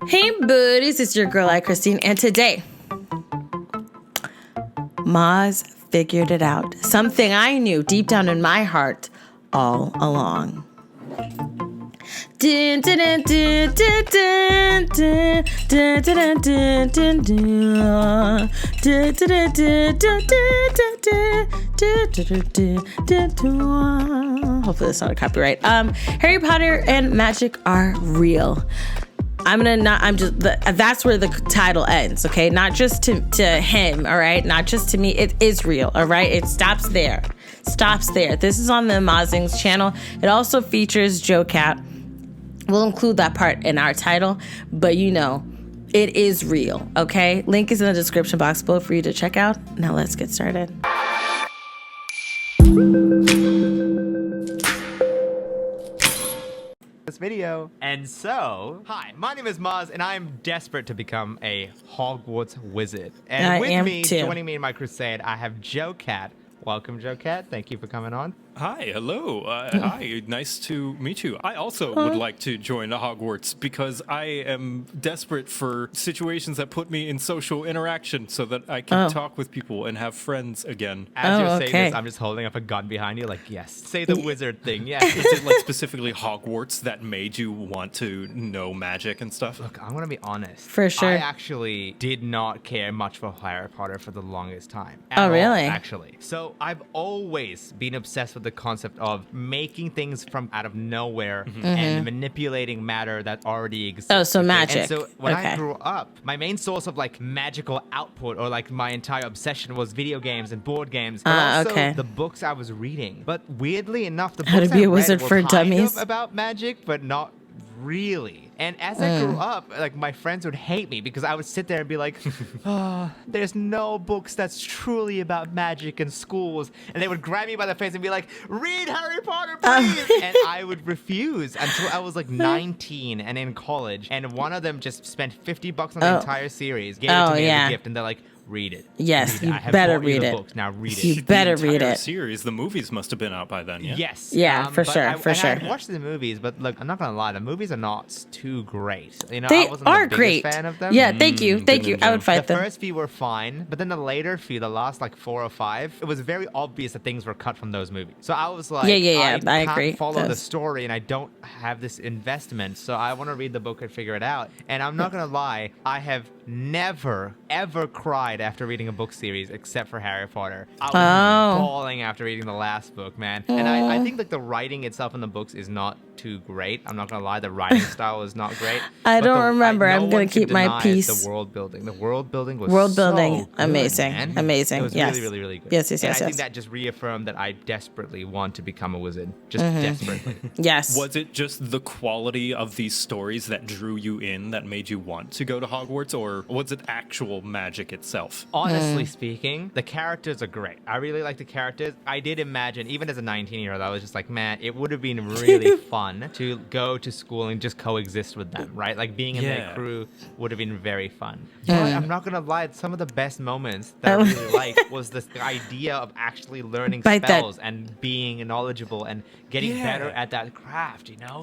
Hey buddies, it's your girl AyChristene, and today, Maaz figured it out. Something I knew deep down in my heart all along. Dun, dun, dun, dun, dun, dun, dun, dun, dun, dun, dun, dun, dun, dun, dun. Hopefully that's not a copyright. Harry Potter and magic are real. That's where the title ends, okay? Not just to him, all right? Not just to me. It is real, all right? It stops there. This is on TheAMaazing's channel. It also features JoCat. We'll include that part in our title, but you know, it is real, okay? Link is in the description box below for you to check out. Now let's get started. This video. And so, hi, my name is Maaz, and I'm desperate to become a Hogwarts wizard. And I with am me, too. joining me in my crusade, I have JoCat. Welcome, JoCat. Thank you for coming on. Hi, hello. Hi, nice to meet you. I also would like to join Hogwarts because I am desperate for situations that put me in social interaction so that I can talk with people and have friends again. As you're saying this, I'm just holding up a gun behind you, like, yes, say the wizard thing, yes. Is it like specifically Hogwarts that made you want to know magic and stuff? Look, I'm gonna be honest. For sure. I actually did not care much for Harry Potter for the longest time. Oh, really? Actually. So I've always been obsessed with the concept of making things from out of nowhere and manipulating matter that already exists. Oh, so magic. And so when I grew up, my main source of like magical output or like my entire obsession was video games and board games, but also the books I was reading. But weirdly enough, the books How to Be a I read Wizard were for kind Dummies. of about magic, but not really. And as I grew up, like my friends would hate me because I would sit there and be like, oh, there's no books that's truly about magic in schools. And they would grab me by the face and be like, read Harry Potter, please. And I would refuse until I was like 19 and in college. And one of them just spent $50 on the entire series, gave it to me as a gift, and they're like, read it. Yes, read it. you better read it. Books. Now read it. You better read The it. series, the movies must have been out by then, yeah? Yes. Yeah, for sure. I watched the movies, but look, I'm not gonna lie, the movies are not too great. You know, They I wasn't are the biggest great. fan of them. Yeah, thank you. I would fight The them. first few were fine, but then the later few, the last like 4 or 5, it was very obvious that things were cut from those movies. So I was like, I can't agree. follow the story, and I don't have this investment, so I want to read the book and figure it out. And I'm not gonna lie, I have never ever cried after reading a book series except for Harry Potter. I was bawling after reading the last book, man. And I think like the writing itself in the books is not too great. I'm not gonna lie, the writing style is not great. I don't remember. I'm gonna keep my peace. The world building. The world building was amazing, man. amazing. It was yes. really, really, really good. Yes. And I think that just reaffirmed that I desperately want to become a wizard. Just desperately. Yes. Was it just the quality of these stories that drew you in that made you want to go to Hogwarts, or was it actual magic itself? Honestly speaking, the characters are great. I really like the characters. I did imagine, even as a 19-year-old, I was just like, man, it would have been really fun to go to school and just coexist with them, right? Like being in their crew would have been very fun. But I'm not gonna lie, some of the best moments that I really liked was this idea of actually learning spells and being knowledgeable and getting better at that craft, you know?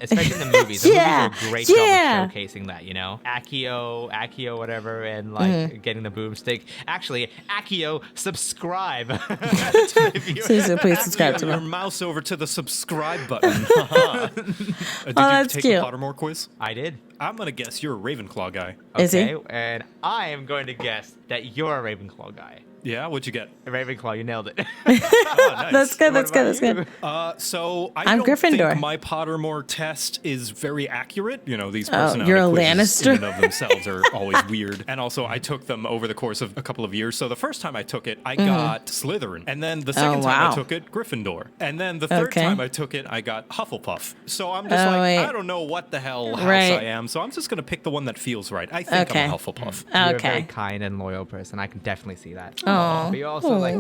Especially in the movies. The movies do a great job of showcasing that, you know? Accio, whatever, and like getting the boomstick. Actually, Accio, subscribe. Please subscribe to Your me. mouse over to the subscribe button. Did you that's take cute. a Pottermore quiz? I did. I'm gonna guess you're a Ravenclaw guy. Is he? And I am going to guess that you're a Ravenclaw guy. Yeah, what'd you get? Ravenclaw, you nailed it. Oh, nice. That's good. What That's good. about That's good. So I'm don't Gryffindor. think my Pottermore test is very accurate. You know, these Oh, personality you're a quizzes Lannister? in and of themselves are always weird. And also, I took them over the course of a couple of years. So the first time I took it, I got Slytherin. And then the second time I took it, Gryffindor. And then the third time I took it, I got Hufflepuff. So I'm just I don't know what the hell house I am. So I'm just going to pick the one that feels right. I think I'm a Hufflepuff. You're a very kind and loyal person. I can definitely see that. Oh. But you're also like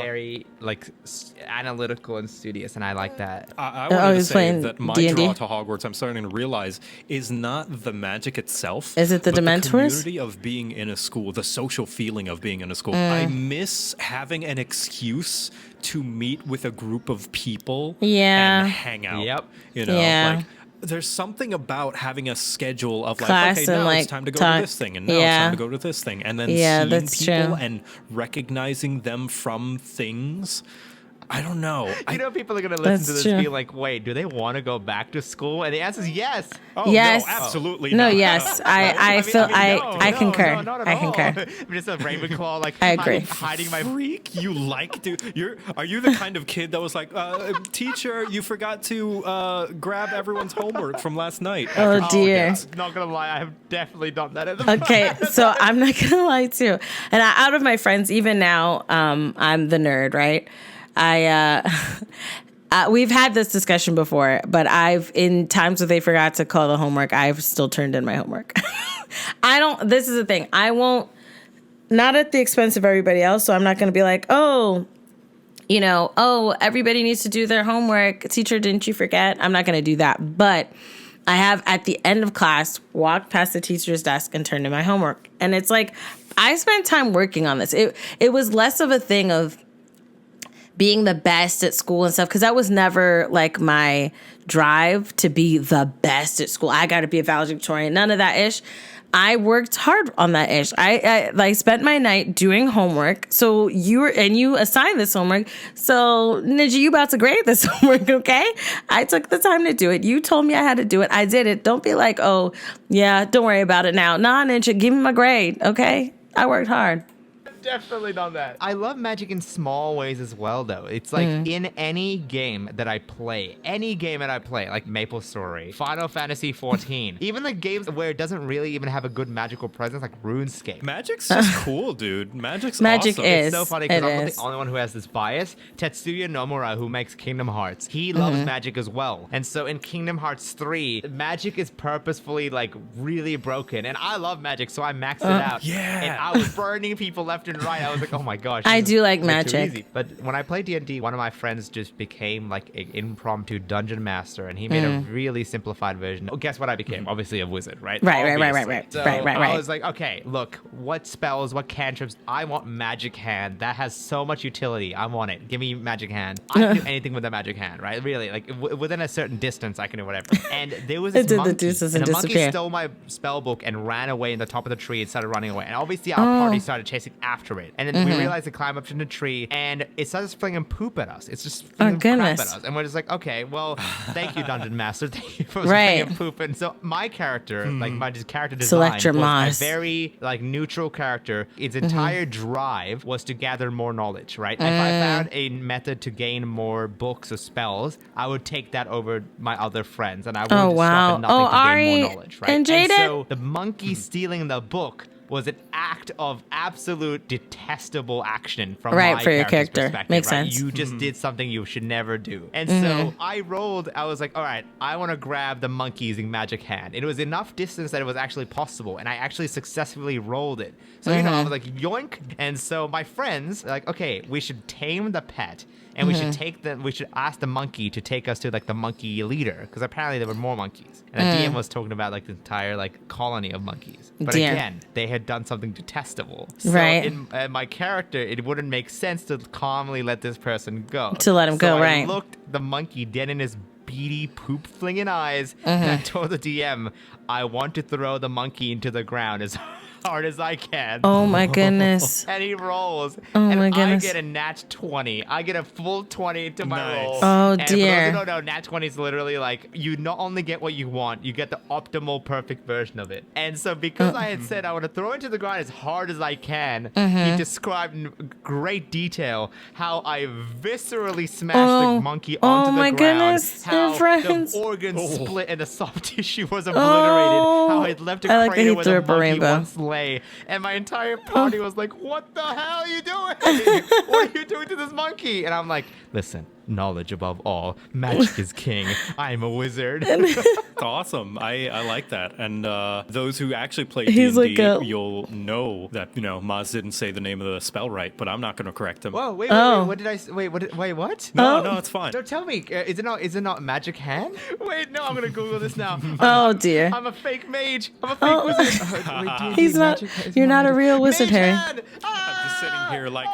very like analytical and studious, and I like that. I wanted to he's say playing that my D&D? draw to Hogwarts, I'm starting to realize, is not the magic itself. Is it the but Dementors? The community of being in a school, the social feeling of being in a school. I miss having an excuse to meet with a group of people and hang out. Yep. You know, like there's something about having a schedule of like, class okay, now and it's time to go to this thing, and now it's time to go to this thing, and then seeing people and recognizing them from things. I don't know. People are going to listen to this and be like, wait, do they want to go back to school? And the answer is yes. Oh, yes. No, absolutely no, not. yes. I concur. Not I at all. concur. I'm just a Ravenclaw, like, I agree. hiding my... Freak, you like to... Are you the kind of kid that was like, teacher, you forgot to grab everyone's homework from last night? Oh, dear. Not going to lie, I have definitely done that. Okay, so I'm not going to lie too. And out of my friends, even now, I'm the nerd, right? We've had this discussion before, but in times where they forgot to call the homework, I've still turned in my homework. This is the thing. I won't, not at the expense of everybody else. So I'm not going to be like, everybody needs to do their homework. Teacher, didn't you forget? I'm not going to do that. But I have at the end of class walked past the teacher's desk and turned in my homework. And it's like, I spent time working on this. It was less of a thing of being the best at school and stuff, because that was never like my drive to be the best at school. I got to be a valedictorian. None of that ish. I worked hard on that ish. I spent my night doing homework. So you assigned this homework. So Ninja, you about to grade this homework, okay? I took the time to do it. You told me I had to do it. I did it. Don't be like, oh yeah, don't worry about it now. Nah, Ninja, give me my grade, okay? I worked hard. Definitely done that. I love magic in small ways as well, though. It's like in any game that I play, like Maple Story, Final Fantasy 14, even the games where it doesn't really even have a good magical presence, like RuneScape. Magic's just cool, dude. Magic's Magic awesome. is. It's so funny because I'm not the only one who has this bias. Tetsuya Nomura, who makes Kingdom Hearts, he loves magic as well. And so in Kingdom Hearts 3, magic is purposefully like really broken. And I love magic, so I maxed it out. Yeah. And I was burning people left and right. I was like, oh my gosh. I do like too magic. easy. But when I played D&D, one of my friends just became like an impromptu dungeon master, and he made a really simplified version. Oh, guess what I became? Obviously a wizard, right? Right. So Right. I was like, okay, look, what spells, what cantrips? I want Magic Hand. That has so much utility. I want it. Give me Magic Hand. I can do anything with a Magic Hand, right? Really, like within a certain distance, I can do whatever. And there was this monkey, and the monkey stole my spell book and ran away in the top of the tree and started running away. And obviously our party started chasing after it. And then we realized it climbed up in the tree, and it started flinging poop at us. It's just flinging crap at us. And we're just like, okay, well, thank you, Dungeon Master. Thank you for flinging poop. And so my character, like my character design, was a very like neutral character. Its entire drive was to gather more knowledge, right? If I found a method to gain more books or spells, I would take that over my other friends, and I would swap in nothing to gain more knowledge, right? And so the monkey stealing the book was an act of absolute detestable action from my for your character. Perspective. Makes right? sense. You just did something you should never do. And so I was like, all right, I want to grab the monkey using Magic Hand. It was enough distance that it was actually possible, and I actually successfully rolled it. So, I was like, yoink. And so my friends were like, okay, we should tame the pet. And we should ask the monkey to take us to like the monkey leader, because apparently there were more monkeys. And the DM was talking about like the entire like colony of monkeys. But again, they had done something detestable. So in my character, it wouldn't make sense to calmly let this person go. To let him go, right. I looked the monkey dead in his beady poop flinging eyes, and I told the DM, I want to throw the monkey into the ground as hard as I can. Oh my goodness. And he rolls. Oh my goodness. I get a nat 20. I get a full 20 to my roll. Oh and dear. For those who don't know, nat 20 is literally like, you not only get what you want, you get the optimal perfect version of it. And so because I had said I want to throw it to the ground as hard as I can, he described in great detail how I viscerally smashed the monkey onto the ground. Goodness. How the organs split and the soft tissue was obliterated. How I left a crater where the monkey once lay. And my entire party was like, what the hell are you doing? What are you doing to this monkey? And I'm like, listen, knowledge above all. Magic is king. I'm a wizard. Awesome. I like that. And those who actually play D&D, like you'll know that, Maz didn't say the name of the spell right, but I'm not going to correct him. Whoa, wait, what did I say? Wait, what? No, it's fine. Don't tell me. Is it not Magic Hand? Wait, no, I'm going to Google this now. Oh, dear. I'm a fake mage. I'm a fake wizard. Wait, he's not, you're not a real wizard, Harry. I'm just sitting here like,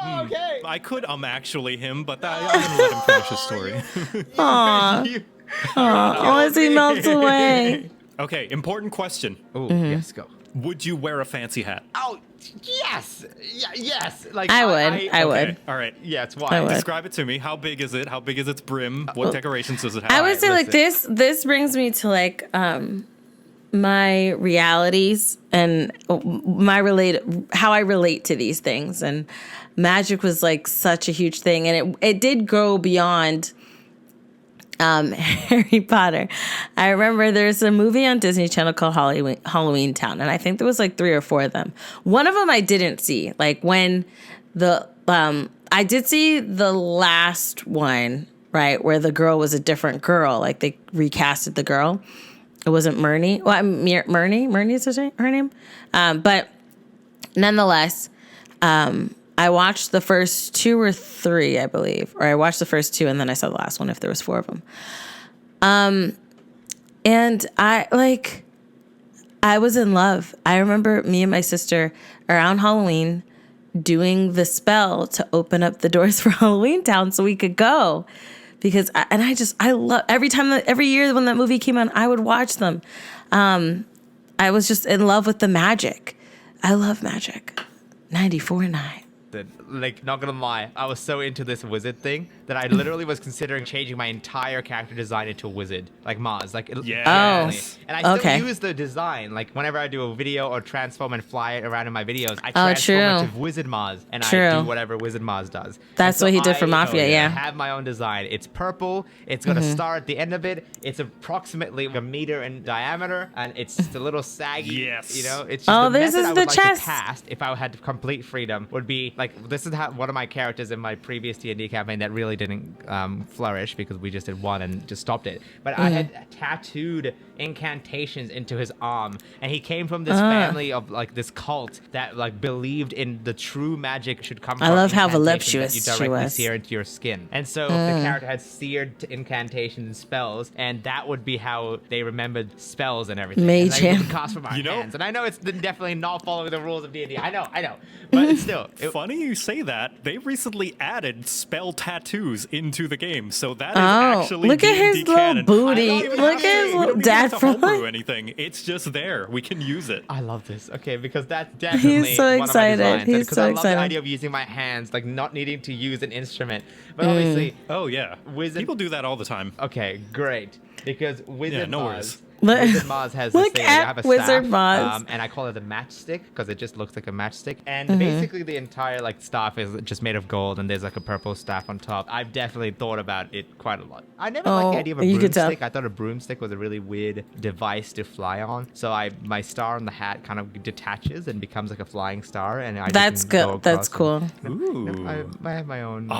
I could actually him, but I'm going to let him finish his story. Aw. Oh, as he melts away. Okay, important question. Oh, yes, go. Would you wear a fancy hat? Oh, yes. Yes. Like I would. Okay, all right. Yeah, it's why. I would. Describe it to me. How big is it? How big is its brim? What decorations does it have? I would say like listen. this brings me to like my realities and how I relate to these things. And magic was like such a huge thing, and it did go beyond Harry Potter. I remember there's a movie on Disney Channel called Halloween Town, and I think there was like 3 or 4 of them. One of them I didn't see. Like when I did see the last one, right, where the girl was a different girl. Like they recasted the girl. It wasn't Murney. Well, Murney is her name. But nonetheless, I watched the first 2 or 3, I believe, or I watched the first 2 and then I saw the last one if there was 4 of them. And I was in love. I remember me and my sister around Halloween doing the spell to open up the doors for Halloween Town so we could go. Because I love every year when that movie came out, I would watch them. I was just in love with the magic. I love magic. 94.9. Like, not gonna lie, I was so into this wizard thing that I literally was considering changing my entire character design into a wizard, like Maz. Like, yes. And I still use the design. Like, whenever I do a video or transform and fly it around in my videos, I transform into Wizard Maz, and I do whatever Wizard Maz does. That's what he did for Mafia, yeah. I have my own design. It's purple. It's got a star at the end of it. It's approximately a meter in diameter, and it's just a little saggy. Yes. You know, it's just this is I would the like chest. to cast if I had complete freedom would be like, this is how one of my characters in my previous D&D campaign that really didn't flourish because we just did one and just stopped it. But I had tattooed incantations into his arm, and he came from this family of like this cult that like believed in the true magic should come from. I love how incantations voluptuous that you directly she was. sear into your skin. And so the character had seared incantations and spells, and that would be how they remembered spells and everything. Mage and I hand. would cast from our hands. And I know it's definitely not following the rules of D&D. I know. But it's still. Funny you say that. They recently added spell tattoos into the game, so that is actually look at D&D his little canon. booty. Look at his little dad homebrew anything. It's just there. We can use it. I love this. Okay, because that's definitely He's so one excited. of my designs. He's so I love excited. the idea of using my hands, like not needing to use an instrument. But obviously, Oh yeah, Wizard. people do that all the time. Okay, great. Because Wizard no Maz, worries. Wizard Maz has this Look thing. at I have a Wizard staff, Maz. and I call it a matchstick because it just looks like a matchstick. And basically, the entire like staff is just made of gold, and there's like a purple staff on top. I've definitely thought about it quite a lot. I never liked the idea of a you could tell. broomstick. I thought a broomstick was a really weird device to fly on. So my star on the hat kind of detaches and becomes like a flying star, and I That's just can go good. That's across cool. Ooh. I have my own.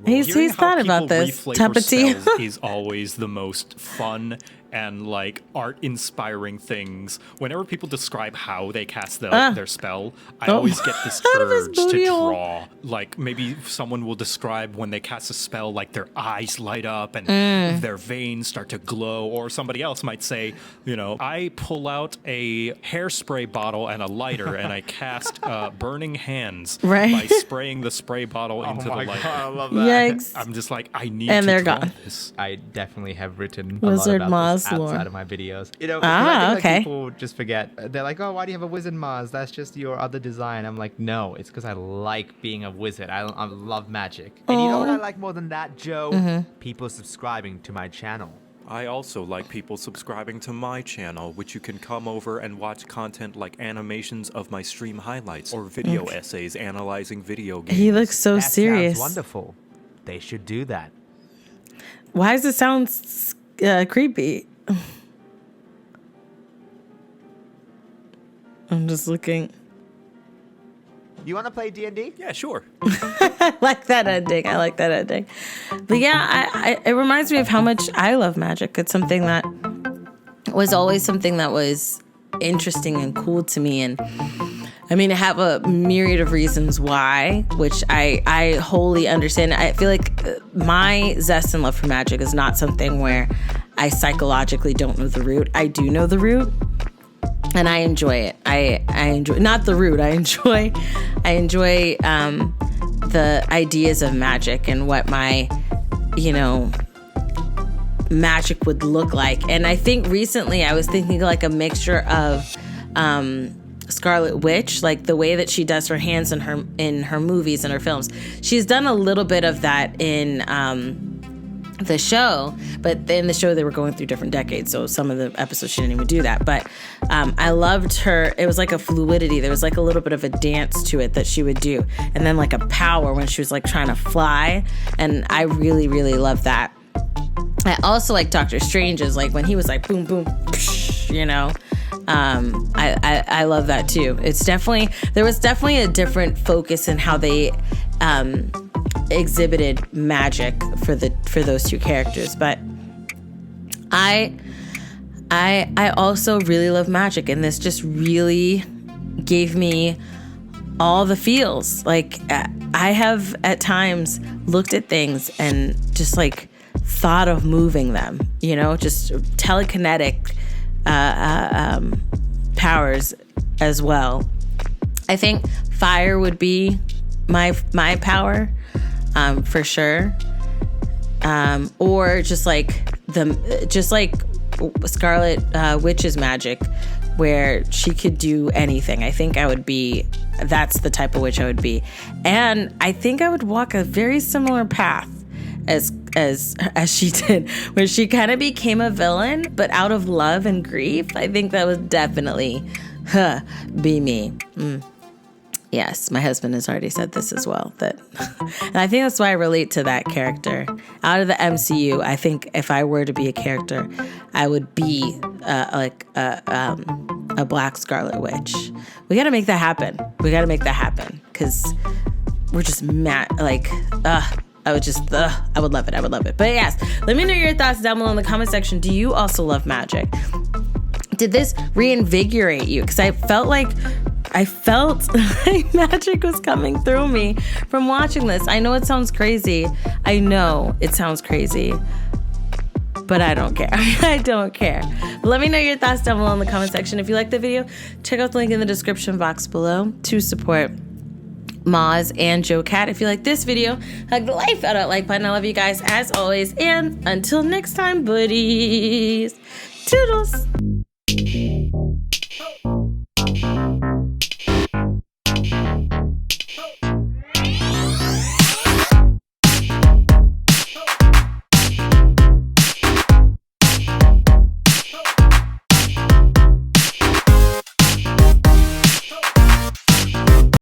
He's Hearing how thought about people this. reflavor Tapati. spells is always the most fun and like art-inspiring things. Whenever people describe how they cast their spell, I always get this Out of his urge to booty hole. draw. Like maybe someone will describe when they cast a spell, like their eyes light up and their veins start to glow, or somebody else might say, you know, I pull out a hairspray bottle and a lighter and I cast burning hands Right. by spraying the spray bottle into the lighter. I love that. Yikes. I'm just like, I need And to they're draw gone. this. I definitely have written Wizard a lot about this Maz lore. outside of my videos. You know, 'cause I think, okay. like, people just forget. They're like, "Oh, why do you have a Wizard Maz? That's just your other design." I'm like, "No, it's because I like being a wizard. I love magic." And you know what I like more than that, Joe? People subscribing to my channel. I also like people subscribing to my channel, which you can come over and watch content like animations of my stream highlights or video essays analyzing video games. He looks so That serious. sounds wonderful. They should do that. Why does it sound creepy? I'm just looking. You want to play D&D? Yeah, sure. I like that ending. But yeah, it reminds me of how much I love magic. It's something that was always something that was interesting and cool to me. And I mean, I have a myriad of reasons why, which I wholly understand. I feel like my zest and love for magic is not something where I psychologically don't know the root. I do know the root. And I enjoy it. I enjoy, not the root. I enjoy the ideas of magic and what my, magic would look like. And I think recently I was thinking like a mixture of Scarlet Witch, like the way that she does her hands in her movies and her films. She's done a little bit of that in the show, but in the show they were going through different decades, so some of the episodes she didn't even do that. But I loved her. It was like a fluidity. There was like a little bit of a dance to it that she would do, and then like a power when she was like trying to fly, and I really, really loved that. I also like Doctor Strange's, like when he was like boom boom psh, you know. I love that too. There was definitely a different focus in how they exhibited magic for those two characters. But I also really love magic, and this just really gave me all the feels. Like I have at times looked at things and just like thought of moving them, you know, just telekinetic powers as well. I think fire would be my power, for sure. Or just like Scarlet Witch's magic, where she could do anything. I think that's the type of witch I would be. And I think I would walk a very similar path as she did, where she kind of became a villain, but out of love and grief. I think that would definitely be me. Yes, my husband has already said this as well. And I think that's why I relate to that character. Out of the MCU, I think if I were to be a character, I would be like a Black Scarlet Witch. We got to make that happen. Because we're just mad. Like, I would love it. But yes, let me know your thoughts down below in the comment section. Do you also love magic? Did this reinvigorate you? Because I felt like magic was coming through me from watching this. I know it sounds crazy. But I don't care. But let me know your thoughts down below in the comment section. If you like the video, check out the link in the description box below to support Maaz and JoCat. If you like this video, hug the life out of that like button. I love you guys as always. And until next time, buddies. Toodles.